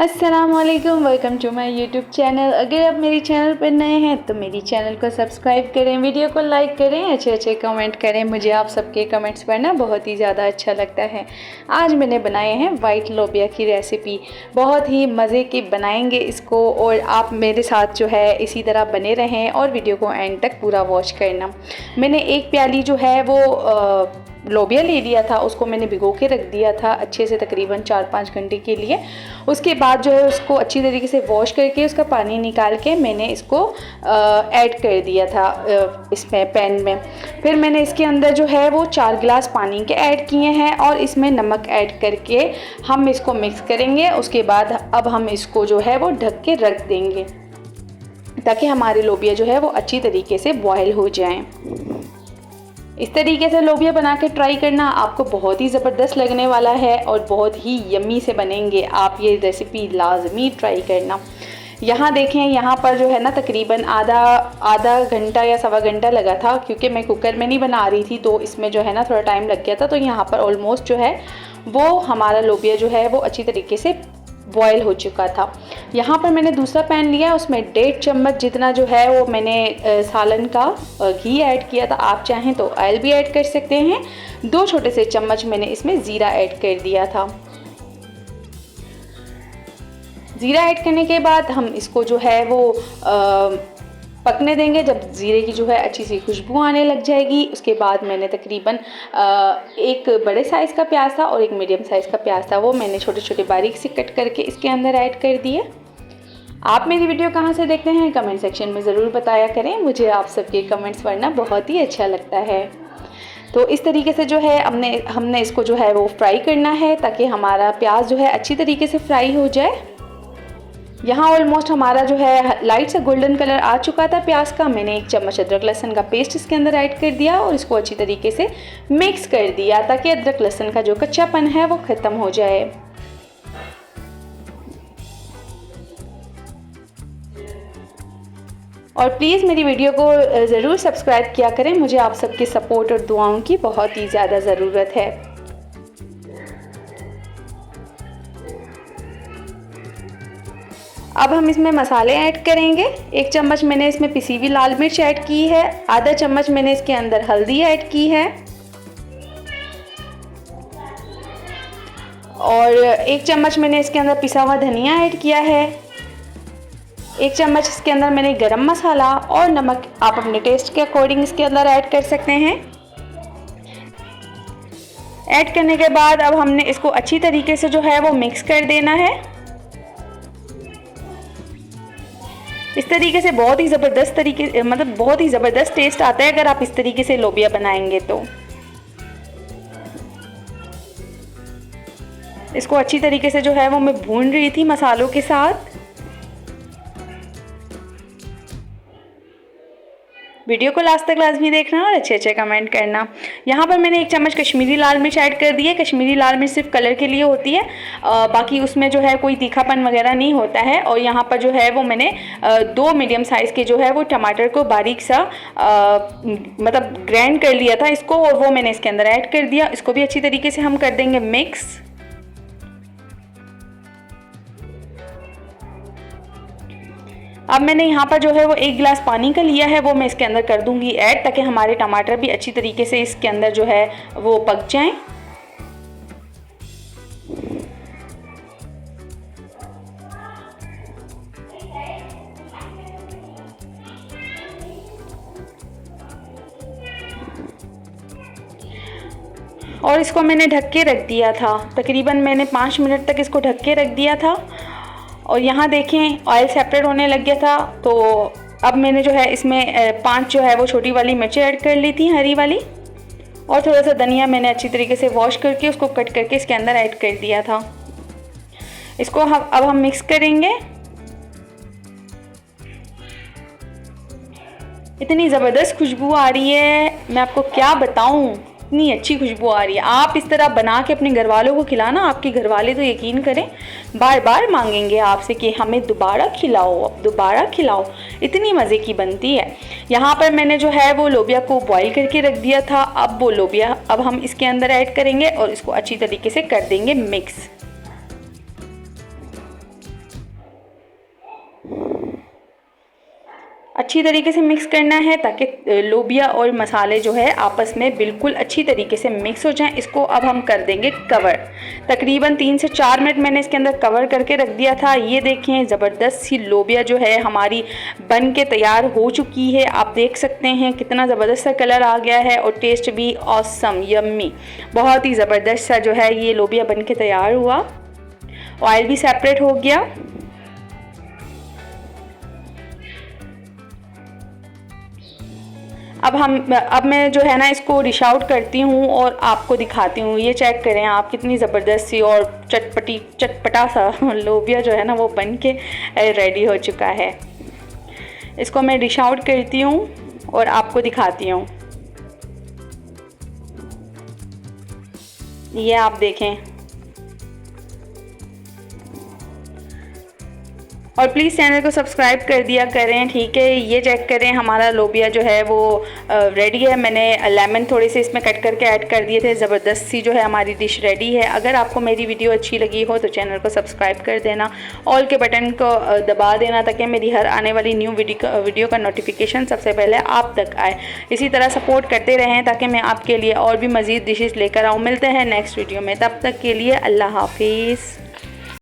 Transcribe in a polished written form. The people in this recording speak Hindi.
अस्सलामुअलैकुम, welcome to my YouTube channel. अगर आप मेरी चैनल पर नए हैं तो मेरी चैनल को सब्सक्राइब करें, वीडियो को लाइक करें, अच्छे कमेंट करें। मुझे आप सबके कमेंट्स पढ़ना बहुत ही ज़्यादा अच्छा लगता है। आज मैंने बनाए हैं वाइट लोबिया की रेसिपी। बहुत ही मज़े की बनाएंगे इसको और आप मेरे साथ जो है इसी तरह बने रहें और वीडियो को एंड तक पूरा वॉच करना। मैंने एक प्याली जो है वो लोबिया ले लिया था, उसको मैंने भिगो के रख दिया था अच्छे से तकरीबन 4-5 घंटे के लिए। उसके बाद जो है उसको अच्छी तरीके से वॉश करके उसका पानी निकाल के मैंने इसको ऐड कर दिया था इसमें पैन में। फिर मैंने इसके अंदर जो है वो 4 गिलास पानी के ऐड किए हैं और इसमें नमक ऐड करके हम इसको मिक्स करेंगे। उसके बाद अब हम इसको जो है वो ढक के रख देंगे ताकि हमारे लोबिया जो है वो अच्छी तरीके से बॉयल हो जाएं। इस तरीके से लोबिया बना के ट्राई करना, आपको बहुत ही ज़बरदस्त लगने वाला है और बहुत ही यम्मी से बनेंगे। आप ये रेसिपी लाजमी ट्राई करना। यहाँ देखें, यहाँ पर जो है ना तकरीबन आधा घंटा या सवा घंटा लगा था, क्योंकि मैं कुकर में नहीं बना रही थी तो इसमें जो है ना थोड़ा टाइम लग गया था। तो यहाँ पर ऑलमोस्ट जो है वो हमारा लोबिया जो है वो अच्छी तरीके से बॉयल हो चुका था। यहाँ पर मैंने दूसरा पैन लिया, उसमें 1.5 चम्मच जितना जो है वो मैंने सालन का घी ऐड किया था। आप चाहें तो ऑयल भी ऐड कर सकते हैं। 2 छोटे से चम्मच मैंने इसमें ज़ीरा ऐड कर दिया था। ज़ीरा ऐड करने के बाद हम इसको जो है वो पकने देंगे। जब ज़ीरे की जो है अच्छी सी खुशबू आने लग जाएगी, उसके बाद मैंने तकरीबन एक बड़े साइज़ का प्याज था और एक मीडियम साइज़ का प्याज था, वो मैंने छोटे छोटे बारीक से कट करके इसके अंदर ऐड कर दिए। आप मेरी वीडियो कहाँ से देखते हैं कमेंट सेक्शन में ज़रूर बताया करें, मुझे आप सबके कमेंट्स पढ़ना बहुत ही अच्छा लगता है। तो इस तरीके से जो है हमने इसको जो है वो फ्राई करना है ताकि हमारा प्याज जो है अच्छी तरीके से फ्राई हो जाए। यहाँ ऑलमोस्ट हमारा जो है लाइट सा गोल्डन कलर आ चुका था प्याज का। मैंने 1 चम्मच अदरक लहसुन का पेस्ट इसके अंदर ऐड कर दिया और इसको अच्छी तरीके से मिक्स कर दिया ताकि अदरक लहसुन का जो कच्चापन है वो ख़त्म हो जाए। और प्लीज़ मेरी वीडियो को ज़रूर सब्सक्राइब किया करें, मुझे आप सबके सपोर्ट और दुआओं की बहुत ही ज़्यादा ज़रूरत है। अब हम इसमें मसाले ऐड करेंगे। 1 चम्मच मैंने इसमें पिसी हुई लाल मिर्च ऐड की है, आधा चम्मच मैंने इसके अंदर हल्दी ऐड की है और 1 चम्मच मैंने इसके अंदर पिसा हुआ धनिया ऐड किया है। 1 चम्मच इसके अंदर मैंने गरम मसाला और नमक आप अपने टेस्ट के अकॉर्डिंग इसके अंदर ऐड कर सकते हैं। ऐड करने के बाद अब हमने इसको अच्छी तरीके से जो है वो मिक्स कर देना है। इस तरीके से बहुत ही ज़बरदस्त बहुत ही ज़बरदस्त टेस्ट आता है अगर आप इस तरीके से लोबिया बनाएंगे तो। इसको अच्छी तरीके से जो है वो मैं भून रही थी मसालों के साथ। वीडियो को लास्ट तक लाजमी देखना और अच्छे कमेंट करना। यहाँ पर मैंने 1 चम्मच कश्मीरी लाल मिर्च ऐड कर दी है। कश्मीरी लाल मिर्च सिर्फ कलर के लिए होती है, बाकी उसमें जो है कोई तीखापन वगैरह नहीं होता है। और यहाँ पर जो है वो मैंने 2 मीडियम साइज़ के जो है वो टमाटर को बारीक सा ग्राइंड कर लिया था इसको, और वो मैंने इसके अंदर ऐड कर दिया। इसको भी अच्छी तरीके से हम कर देंगे मिक्स। अब मैंने यहाँ पर जो है वो 1 गिलास पानी का लिया है, वो मैं इसके अंदर कर दूंगी ऐड ताकि हमारे टमाटर भी अच्छी तरीके से इसके अंदर जो है वो पक जाएं। और इसको मैंने ढक के रख दिया था, तकरीबन मैंने 5 मिनट तक इसको ढक के रख दिया था। और यहाँ देखें ऑयल सेपरेट होने लग गया था। तो अब मैंने जो है इसमें 5 जो है वो छोटी वाली मिर्चें ऐड कर ली थी, हरी वाली, और थोड़ा सा धनिया मैंने अच्छी तरीके से वॉश करके उसको कट करके इसके अंदर ऐड कर दिया था। इसको अब हम मिक्स करेंगे। इतनी ज़बरदस्त खुशबू आ रही है, मैं आपको क्या बताऊँ, इतनी अच्छी खुशबू आ रही है। आप इस तरह बना के अपने घर वालों को खिलाना, आपके घर वाले तो यकीन करें बार बार मांगेंगे आपसे कि हमें दोबारा खिलाओ, अब दोबारा खिलाओ। इतनी मज़े की बनती है। यहाँ पर मैंने जो है वो लोबिया को बॉईल करके रख दिया था। अब वो लोबिया अब हम इसके अंदर ऐड करेंगे और इसको अच्छी तरीके से कर देंगे मिक्स। अच्छी तरीके से मिक्स करना है ताकि लोबिया और मसाले जो है आपस में बिल्कुल अच्छी तरीके से मिक्स हो जाएं। इसको अब हम कर देंगे कवर। तकरीबन 3 से 4 मिनट मैंने इसके अंदर कवर करके रख दिया था। ये देखें ज़बरदस्त सी लोबिया जो है हमारी बन के तैयार हो चुकी है। आप देख सकते हैं कितना ज़बरदस्त सा कलर आ गया है और टेस्ट भी ऑसम यम्मी, बहुत ही ज़बरदस्त सा जो है ये लोबिया बन के तैयार हुआ। ऑयल भी सेपरेट हो गया। अब मैं जो है ना इसको डिश आउट करती हूँ और आपको दिखाती हूँ। ये चेक करें आप कितनी ज़बरदस्त सी और चटपटा सा लोबिया जो है ना वो बन के रेडी हो चुका है। इसको मैं डिश आउट करती हूँ और आपको दिखाती हूँ। ये आप देखें और प्लीज़ चैनल को सब्सक्राइब कर दिया करें, ठीक है। ये चेक करें हमारा लोबिया जो है वो रेडी है। मैंने लेमन थोड़े से इसमें कट करके ऐड कर दिए थे। ज़बरदस्त सी जो है हमारी डिश रेडी है। अगर आपको मेरी वीडियो अच्छी लगी हो तो चैनल को सब्सक्राइब कर देना, ऑल के बटन को दबा देना ताकि मेरी हर आने वाली न्यू वीडियो का नोटिफिकेशन सबसे पहले आप तक आए। इसी तरह सपोर्ट करते रहें ताकि मैं आपके लिए और भी मज़ीद डिशेज़ लेकर आऊँ। मिलते हैं नेक्स्ट वीडियो में, तब तक के लिए अल्लाह हाफिज़।